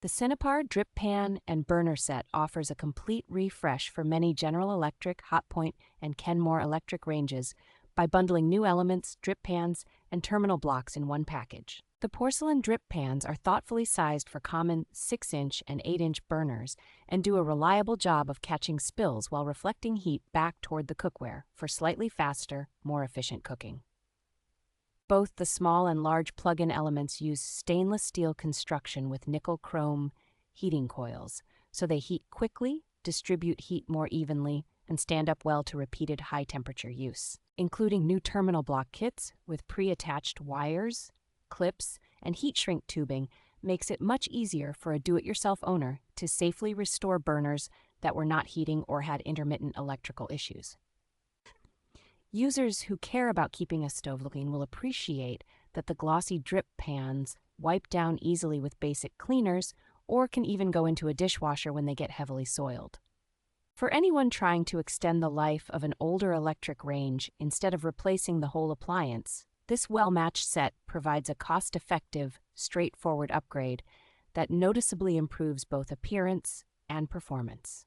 The Cenipar drip pan and burner set offers a complete refresh for many General Electric, Hotpoint, and Kenmore electric ranges by bundling new elements, drip pans, and terminal blocks in one package. The porcelain drip pans are thoughtfully sized for common 6-inch and 8-inch burners and do a reliable job of catching spills while reflecting heat back toward the cookware for slightly faster, more efficient cooking. Both the small and large plug-in elements use stainless steel construction with nickel chrome heating coils, so they heat quickly, distribute heat more evenly, and stand up well to repeated high-temperature use. Including new terminal block kits with pre-attached wires, clips, and heat shrink tubing makes it much easier for a do-it-yourself owner to safely restore burners that were not heating or had intermittent electrical issues. Users who care about keeping a stove looking will appreciate that the glossy drip pans wipe down easily with basic cleaners or can even go into a dishwasher when they get heavily soiled. For anyone trying to extend the life of an older electric range instead of replacing the whole appliance, this well-matched set provides a cost-effective, straightforward upgrade that noticeably improves both appearance and performance.